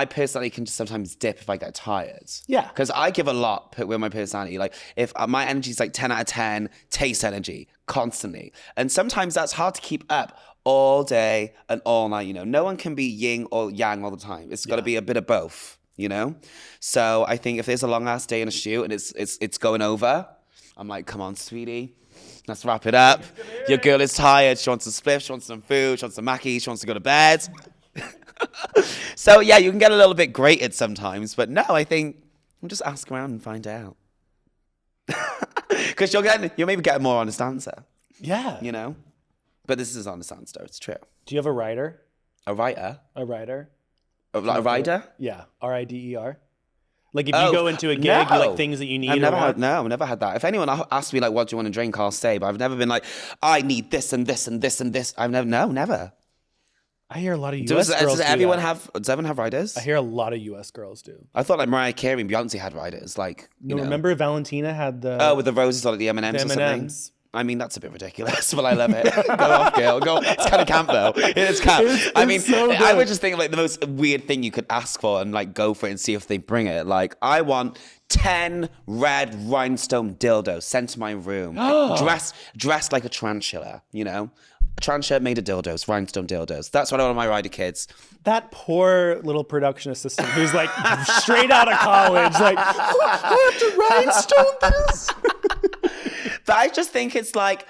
personality can just sometimes dip if I get tired. Yeah. Because I give a lot with my personality. Like, if my energy is like 10 out of 10, Tayce energy, constantly. And sometimes that's hard to keep up all day and all night, you know. No one can be yin or yang all the time. It's got to be a bit of both, you know. So I think if there's a long-ass day in a shoot and it's going over, I'm like, come on, sweetie. Let's wrap it up. Your girl is tired. She wants a spliff. She wants some food. She wants some mackie. She wants to go to bed. So yeah, you can get a little bit grated sometimes, but no, I think we'll just ask around and find out. Because you'll maybe get a more honest answer. Yeah. You know? But this is an honest answer, it's true. Do you have a writer? A writer? A writer? Like a rider? Yeah. R-I-D-E-R. Like if you go into a gig, you like things that you need. I've never had that. If anyone asks me like, what do you want to drink, I'll say, but I've never been like, I need this and this and this and this. Never. I hear a lot of US girls does everyone have writers? I hear a lot of US girls do. I thought like Mariah Carey and Beyonce had writers. Like, you know. Remember Valentina had the... with the roses on like the M&Ms or something? I mean, that's a bit ridiculous, but I love it. Go off, girl. Go. It's kind of camp, though. It's camp. I would just think like the most weird thing you could ask for and like go for it and see if they bring it. Like, I want 10 red rhinestone dildos sent to my room, dressed like a tarantula, you know? A tarantula made of dildos, rhinestone dildos. That's what I want my rider kids. That poor little production assistant who's like straight out of college, like, I have to rhinestone this. But I just think it's like,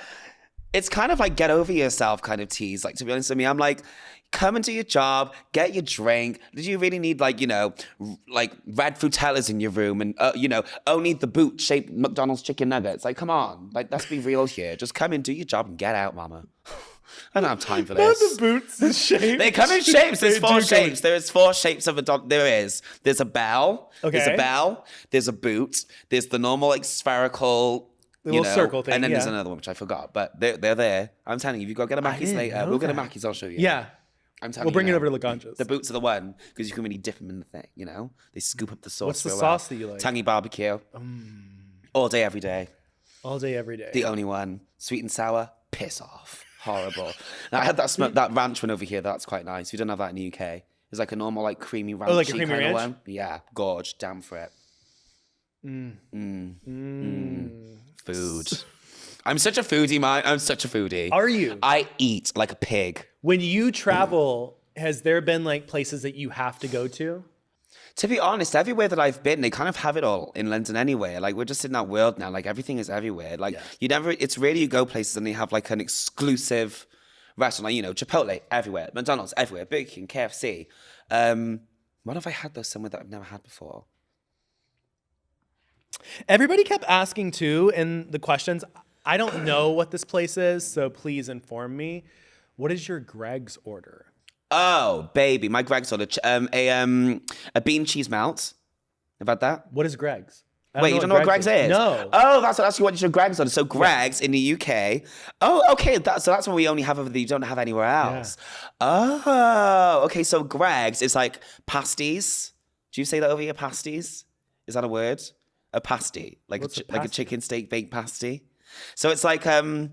it's kind of like get over yourself kind of tease. Like, to be honest with me, I'm like, come and do your job, get your drink. Did you really need like, you know, like red frutellas in your room and, you know, only the boot-shaped McDonald's chicken nuggets? Like, come on. Like, let's be real here. Just come and do your job and get out, mama. I don't have time for this. The boots and shapes. They come in shapes. There's 4 shapes. There's 4 shapes of a dog. There is. There's a bell. Okay. There's a bell. There's a boot. There's the normal like spherical The little circle thing. And then yeah. there's another one which I forgot, but they're there. I'm telling you, if you go get a Mackey's didn't later, know we'll get a that. Mackey's. I'll show you. Yeah. I'm telling We'll bring you it now. over to Laganja's. The boots are the one because you can really dip them in the thing. They scoop up the sauce. What's the real sauce well. that you like? Tangy barbecue. All day, every day. All day, every day. The only one. Sweet and sour. Piss off. Horrible. Now, I had that ranch one over here. That's quite nice. We don't have that in the UK. It's like a normal, like creamy ranch. like a creamy kind ranch? of one. Yeah, gorge. Damn for it. Food. I'm such a foodie, man. I'm such a foodie. Are you? I eat like a pig. When you travel, has there been like places that you have to go to? To be honest, everywhere that I've been, they kind of have it all in London anyway. Like, we're just in that world now. Like, everything is everywhere. Like, it's rarely you go places and they have like an exclusive restaurant. Like, Chipotle, everywhere. McDonald's, everywhere. Burger King, KFC. What have I had though somewhere that I've never had before? Everybody kept asking too in the questions. I don't know what this place is, so please inform me. What is your Greg's order? Oh, baby, my Greg's order. A bean cheese melt. About that? What is Greg's? Wait, you don't know what Greg's is? No. Oh, that's what your Greg's order. So Greg's in the UK. Oh, okay. So that's what we only have over there. You don't have anywhere else. Yeah. Oh, okay. So Greg's is like pasties. Do you say that over here? Pasties? Is that a word? A pasty, like a chicken steak baked pasty. So it's like a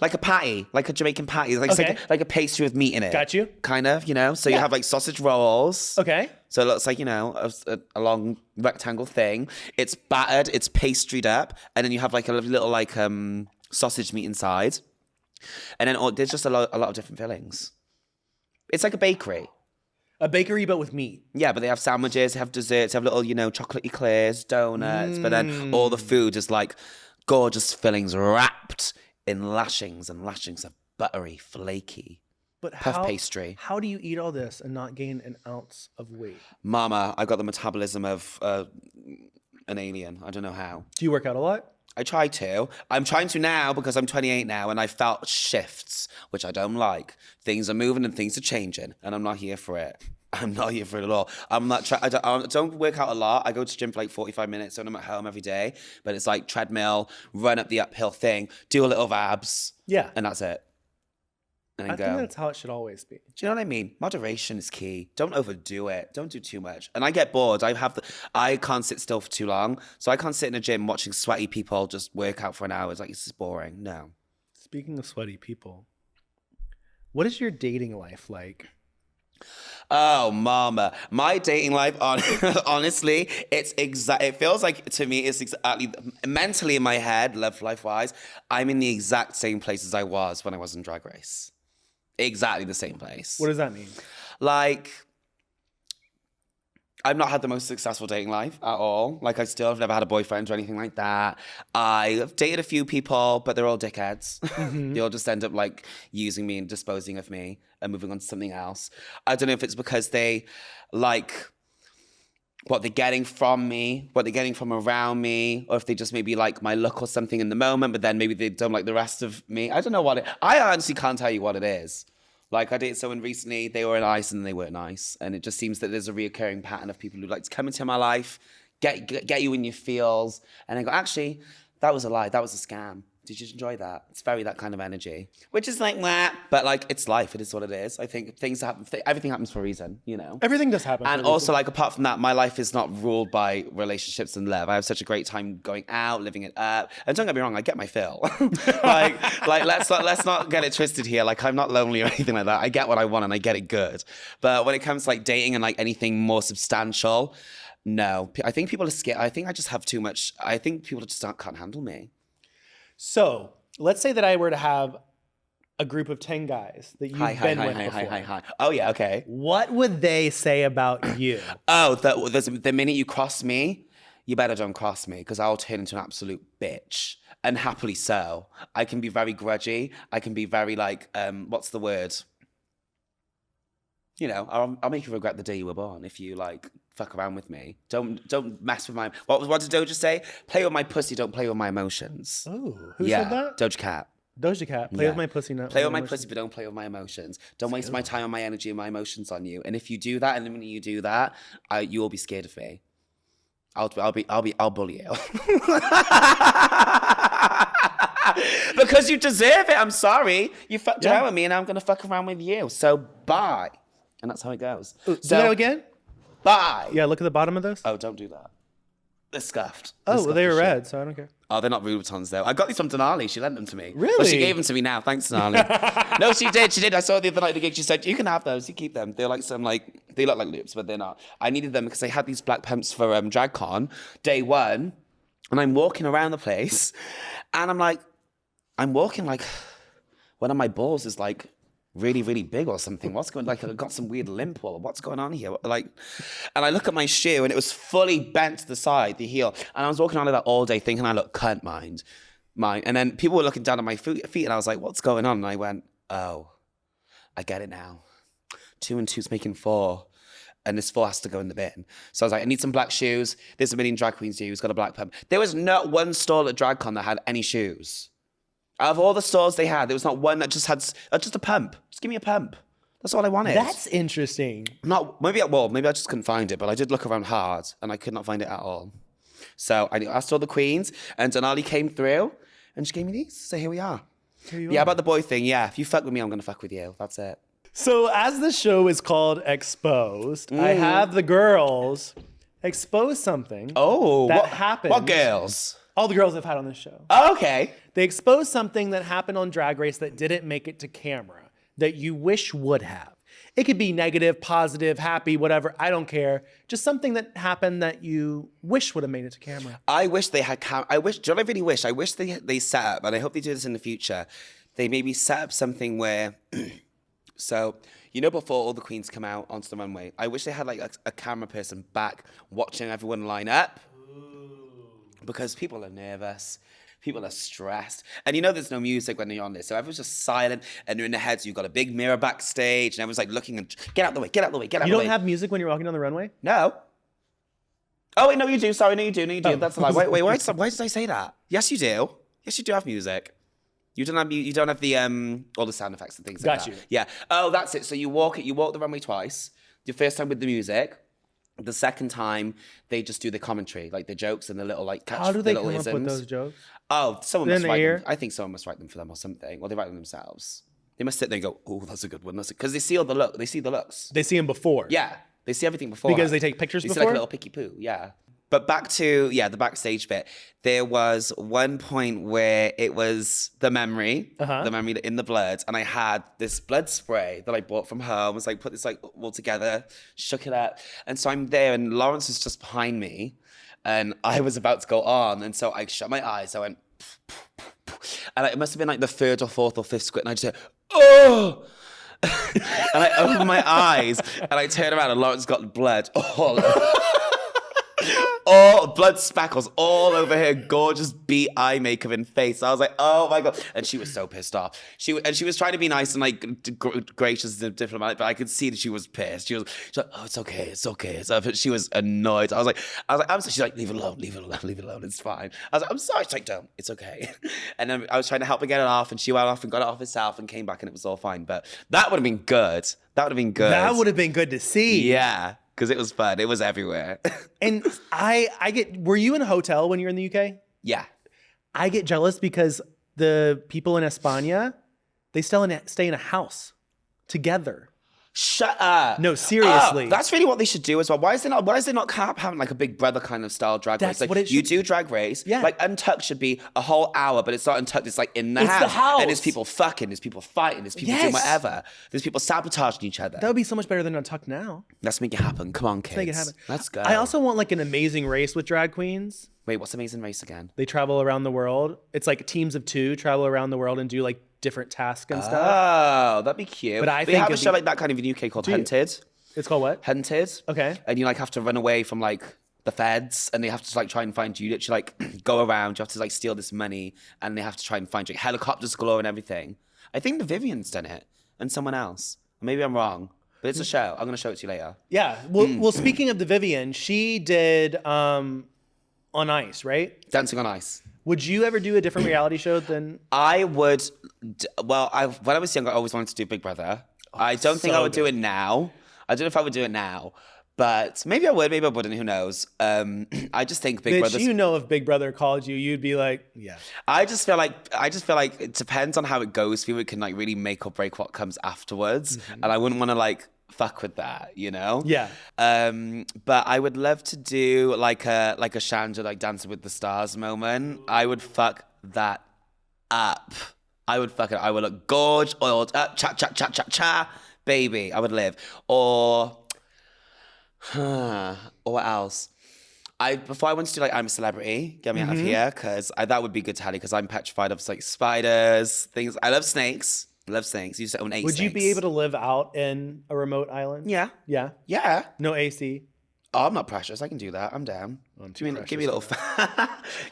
patty, like a Jamaican patty. It's like a pastry with meat in it. Got you. Kind of, So you have like sausage rolls. Okay. So it looks like, a long rectangle thing. It's battered, it's pastried up, and then you have like a little like sausage meat inside. And then there's just a lot of different fillings. It's like a bakery. A bakery, but with meat. Yeah, but they have sandwiches, they have desserts, they have little, chocolatey eclairs, donuts, but then all the food is like gorgeous fillings wrapped in lashings and lashings of buttery, flaky puff pastry. How do you eat all this and not gain an ounce of weight? Mama, I got the metabolism of an alien. I don't know how. Do you work out a lot? I try to. I'm trying to now because I'm 28 now and I felt shifts, which I don't like. Things are moving and things are changing and I'm not here for it. I'm not here for it at all. I'm not. I don't work out a lot. I go to the gym for like 45 minutes when I'm at home every day. But it's like treadmill, run up the uphill thing, do a little abs. Yeah. And that's it. And I think that's how it should always be. Do you know what I mean? Moderation is key. Don't overdo it. Don't do too much. And I get bored. I can't sit still for too long. So I can't sit in a gym watching sweaty people just work out for an hour. It's like, it's just boring. No. Speaking of sweaty people, what is your dating life like? Oh, mama. My dating life, honestly, it feels like, to me, it's exactly, mentally in my head, love life-wise, I'm in the exact same place as I was when I was in Drag Race. Exactly the same place. What does that mean? Like, I've not had the most successful dating life at all. Like, I still have never had a boyfriend or anything like that. I've dated a few people, but they're all dickheads. Mm-hmm. They all just end up, like, using me and disposing of me and moving on to something else. I don't know if it's because they like what they're getting from me, what they're getting from around me, or if they just maybe like my look or something in the moment, but then maybe they don't like the rest of me. I don't know I honestly can't tell you what it is. Like, I dated someone recently, they were nice and they weren't nice. And it just seems that there's a reoccurring pattern of people who like to come into my life, get you in your feels, and then go, actually, that was a lie, that was a scam. Did you enjoy that? It's very that kind of energy. Which is like, meh. But like, it's life, it is what it is. I think things happen, everything happens for a reason, Everything does happen. And also, like, apart from that, my life is not ruled by relationships and love. I have such a great time going out, living it up. And don't get me wrong, I get my fill. like let's not get it twisted here. Like, I'm not lonely or anything like that. I get what I want and I get it good. But when it comes to like dating and like anything more substantial, no. I think people are scared. I think I just have too much. I think people just can't handle me. So let's say that I were to have a group of 10 guys that you've been with before. Hi. Oh, yeah, okay. What would they say about you? Oh, the minute you cross me, you better don't cross me because I'll turn into an absolute bitch. And happily so. I can be very grudgy. I can be very like, what's the word? I'll make you regret the day you were born if you like fuck around with me. Don't mess with my. What did Doja say? Play with my pussy, don't play with my emotions. Oh, who said that? Doja Cat. Doja Cat. Play with my pussy, not play with my pussy, but don't play with my emotions. Don't waste my time and my energy and my emotions on you. And if you do that, and the minute you do that, you will be scared of me. I'll bully you. Because you deserve it. I'm sorry. You fucked Yeah. around with me and I'm going to fuck around with you. So bye. And that's how it goes. Do that again? Bye. Yeah, look at the bottom of those. Oh, don't do that. They're scuffed. Oh, well, they were red, so I don't care. Oh, they're not Louboutins though. I got these from Denali. She lent them to me. Really? Well, she gave them to me now. Thanks, Denali. No, she did. She did. I saw her the other night at the gig. She said, "You can have those. You keep them. They're like they look like loops, but they're not." I needed them because I had these black pumps for DragCon day one, and I'm walking around the place, and I'm walking like one of my balls is like really, really big or something. What's going like I got some weird limp or what's going on here? Like, and I look at my shoe and it was fully bent to the side, the heel. And I was walking around like that all day thinking I look cunt mine. And then people were looking down at my feet and I was like, what's going on? And I went, oh, I get it now. 2 and 2's making 4. And this 4 has to go in the bin. So I was like, I need some black shoes. There's a million drag queens here who's got a black pump. There was not one stall at DragCon that had any shoes. Out of all the stores they had, there was not one that just had just a pump. Just give me a pump. That's all I wanted. That's interesting. Maybe I just couldn't find it, but I did look around hard and I could not find it at all. So I asked all the queens and Denali came through and she gave me these. So here we are. Yeah, about the boy thing. Yeah, if you fuck with me, I'm going to fuck with you. That's it. So as the show is called Exposed, I have the girls expose something that happened. What girls? All the girls I've had on this show. Oh, okay. They exposed something that happened on Drag Race that didn't make it to camera, that you wish would have. It could be negative, positive, happy, whatever. I don't care. Just something that happened that you wish would have made it to camera. I wish they had do you know what I really wish? I wish they set up, and I hope they do this in the future, they maybe set up something where, so, you know, before all the queens come out onto the runway, I wish they had like a camera person back watching everyone line up. Because people are nervous, people are stressed, and you know there's no music when you're on this, so everyone's just silent, and you're in their heads. You've got a big mirror backstage, and everyone's like looking and get out the way, get out the way, get out the way. You don't have music when you're walking down the runway? No. Oh wait, no, you do. Sorry, no, you do. Oh. That's a lie. Wait, why did I say that? Yes, you do. Yes, you do have music. You don't have the all the sound effects and things like that. Got you. Yeah. Oh, that's it. So you walk the runway twice. The first time with the music. The second time, they just do the commentary, like the jokes and the little like catch. How do they the come little up isms. with those jokes? Oh, someone They're must in the write ear? them. I think someone must write them for them or something. Or they write them themselves. They must sit there and go, "Oh, that's a good one." Because they see all the look. They see the looks. They see them before. Yeah, they see everything before. Because they take pictures they before? see like a little picky poo. Yeah. But back to the backstage bit. There was one point where it was the memory in the blood, and I had this blood spray that I bought from home. I was like, put this like all together, shook it up, and so I'm there, and Lawrence was just behind me, and I was about to go on, and so I shut my eyes. I went, and it must have been like the 3rd or 4th or 5th squid, and I just said, "Oh." And I opened my eyes, and I turned around, and Lawrence got blood all over. All blood spackles all over her gorgeous beat eye makeup and face. I was like, oh my God. And she was so pissed off. She was trying to be nice and like gracious and diplomatic, but I could see that she was pissed. She's like, oh, it's okay. So she was annoyed. I was like, I'm sorry. She's like, leave it alone. It's fine. I was like, I'm sorry. She's like, don't. It's okay. And then I was trying to help her get it off, and she went off and got it off herself and came back, and it was all fine. But that would have been good. That would have been good to see. Yeah. Because it was fun. It was everywhere. And were you in a hotel when you were in the UK? Yeah. I get jealous because the people in España, they still stay in a house together. Shut up. No, seriously. That's really what they should do as well. Why is they not having like a Big Brother kind of style drag race? Like, what it should you do drag race. Yeah. Like Untucked should be a whole hour, but it's not Untucked. It's like in the house. The house. And there's people fucking, there's people fighting, there's people doing whatever. There's people sabotaging each other. That would be so much better than Untucked now. Let's make it happen. Come on, kids. Let's make it happen. Let's go. I also want like an amazing race with drag queens. Wait, what's Amazing Race again? They travel around the world. It's like teams of 2 travel around the world and do like different tasks and stuff. Oh, that'd be cute. But I they think have a show like that kind of in the UK called Hunted. It's called what? Hunted. Okay. And you like have to run away from like the feds, and they have to like try and find you. Literally like go around. You have to like steal this money, and they have to try and find you. Like, helicopters galore and everything. I think the Vivian's done it, and someone else. Maybe I'm wrong, but it's a show. I'm gonna show it to you later. Yeah. Well, speaking of the Vivian, she did On Ice, right? Dancing on Ice. Would you ever do a different reality show than? I would. Well, when I was younger, I always wanted to do Big Brother. I don't think I would do it now. I don't know if I would do it now, But maybe I would, maybe I wouldn't. Who knows? I just think Big Brother. You know, if Big Brother called you, you'd be like, yeah. I just feel like it depends on how it goes for you. It can like really make or break what comes afterwards, and I wouldn't want to like fuck with that, you know? Yeah. But I would love to do like a Shanja like Dancing with the Stars moment. I would fuck that up. I would fuck it. I would look gorge, oiled up, cha cha cha cha cha, baby. I would live. Or what else? Before I went to do like I'm a Celebrity, get me out of here, because that would be good to have because I'm petrified of like spiders, things. I love snakes. I love snakes. I used to own 8 Would snakes. you be able to live out in a remote island? Yeah. Yeah. Yeah. No AC. Oh, I'm not precious. I can do that. I'm down. Give me a little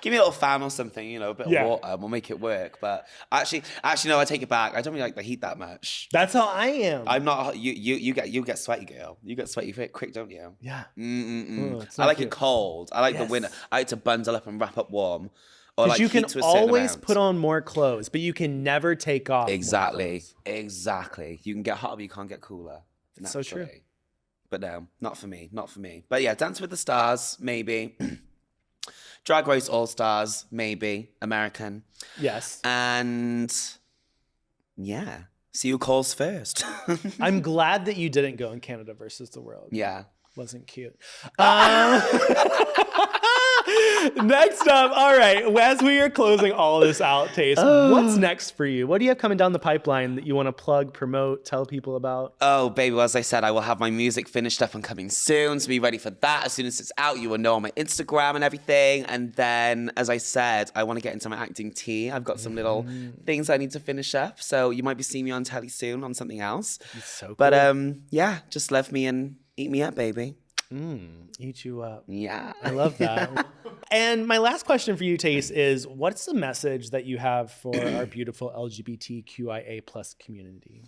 give me a little fan or something, you know, a bit of water. We'll make it work. But actually, no, I take it back. I don't really like the heat that much. That's how I am. I'm not. You get sweaty, girl. You get sweaty quick, don't you? Yeah. I like it cold. I like the winter. I like to bundle up and wrap up warm. Or Because like you can heat to a certain always amount. put on more clothes, but you can never take off. Exactly. You can get hotter, but you can't get cooler. It's so true. But no, not for me. Not for me. But yeah, Dance with the Stars, maybe. Drag Race All Stars, maybe. American. Yes. And yeah, see who calls first. I'm glad that you didn't go in Canada versus the world. Yeah. Wasn't cute. Next up, all right, as we are closing all this out, Tayce, what's next for you? What do you have coming down the pipeline that you want to plug, promote, tell people about? Oh, baby, well, as I said, I will have my music finished up and coming soon, so be ready for that. As soon as it's out, you will know on my Instagram and everything. And then, as I said, I want to get into my acting tea. I've got some little things I need to finish up, so you might be seeing me on telly soon on something else. So cool. But yeah, just love me and eat me up, baby. Eat you up. Yeah. I love that. And my last question for you, Tayce, is what's the message that you have for our beautiful LGBTQIA plus community?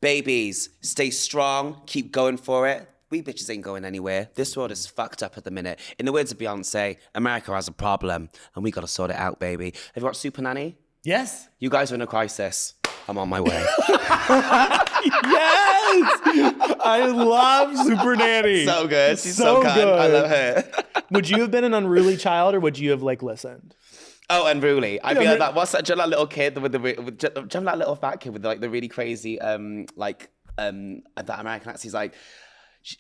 Babies, stay strong, keep going for it. We bitches ain't going anywhere. This world is fucked up at the minute. In the words of Beyonce, America has a problem and we gotta sort it out, baby. Have you watched Super Nanny? Yes. You guys are in a crisis. I'm on my way. Yes! I love Super Nanny. So good. She's so kind. Good. I love her. Would you have been an unruly child or would you have like listened? Oh, unruly. I feel like that. What's that? Do you know that little kid with do you know that little fat kid with like the really crazy that American accent? He's like,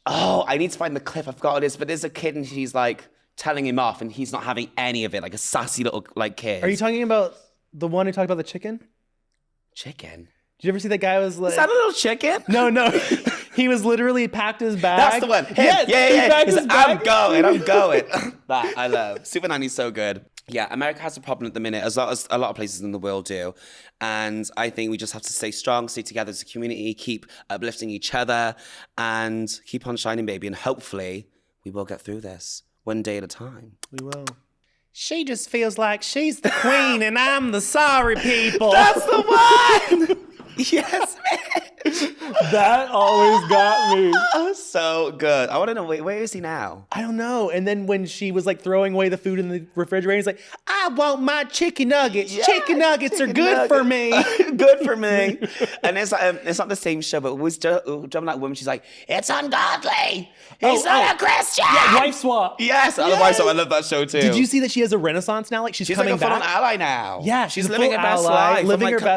oh, I need to find the clip. I forgot what it is, but there's a kid and she's like telling him off and he's not having any of it. Like a sassy little like kid. Are you talking about the one who talked about the chicken? Chicken? Did you ever see that guy was like... Is that a little chicken? No. He was literally packed his bag. That's the one. Him. Yeah. He's like, I'm going. That I love. Super Nanny's so good. Yeah, America has a problem at the minute, as a lot of places in the world do. And I think we just have to stay strong, stay together as a community, keep uplifting each other, and keep on shining, baby. And hopefully, we will get through this one day at a time. We will. She just feels like she's the queen and I'm the sorry people. That's the one! Yes, man. That always got me. Oh, so good. I want to know, where is he now? I don't know. And then when she was like throwing away the food in the refrigerator, he's like, I want my chicken nuggets. Yeah, chicken nuggets are good for me. Good for me. And it's not the same show, but always jumping that woman, she's like, it's ungodly. He's not a Christian. Yeah, wife swap. Yes, I love wife swap. I love that show too. Did you see that she has a renaissance now? Like she's coming like a back. full-on ally now. Yeah, she's living her best life.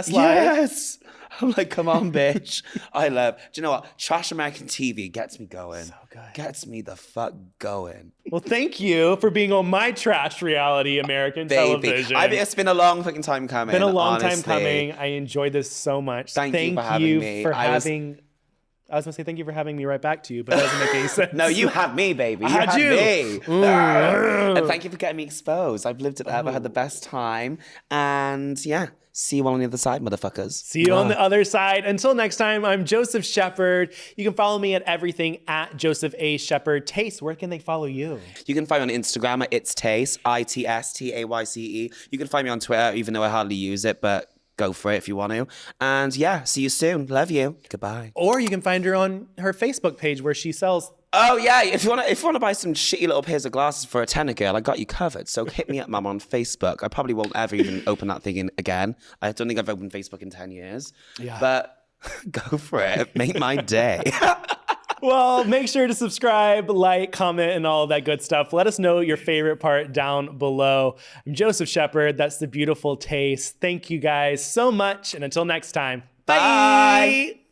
Yes. I'm like, come on, bitch. I love. Do you know what? Trash American TV gets me going. So good. Gets me the fuck going. Well, thank you for being on my trash reality American television. It's been a long fucking time coming. Been a long time coming. I enjoyed this so much. Thank you for having me. I was gonna say thank you for having me right back to you, but that doesn't make any sense. No, you have me, baby. You had me. And thank you for getting me exposed. I've lived it ever, had the best time. And yeah, see you all on the other side, motherfuckers. See you on the other side. Until next time, I'm Joseph Shepard. You can follow me at everything at Joseph A. Shepard. Tayce, where can they follow you? You can find me on Instagram at It's Tayce, ITSTAYCE. You can find me on Twitter, even though I hardly use it, but go for it if you want to. And yeah, see you soon. Love you. Goodbye. Or you can find her on her Facebook page where she sells. Oh yeah, if you wanna buy some shitty little pairs of glasses for a tenner, girl, I got you covered. So hit me up, mum, on Facebook. I probably won't ever even open that thing again. I don't think I've opened Facebook in 10 years. Yeah. But go for it. Make my day. Well, make sure to subscribe, like, comment, and all of that good stuff. Let us know your favorite part down below. I'm Joseph Shepard. That's the beautiful Tayce. Thank you guys so much. And until next time, bye.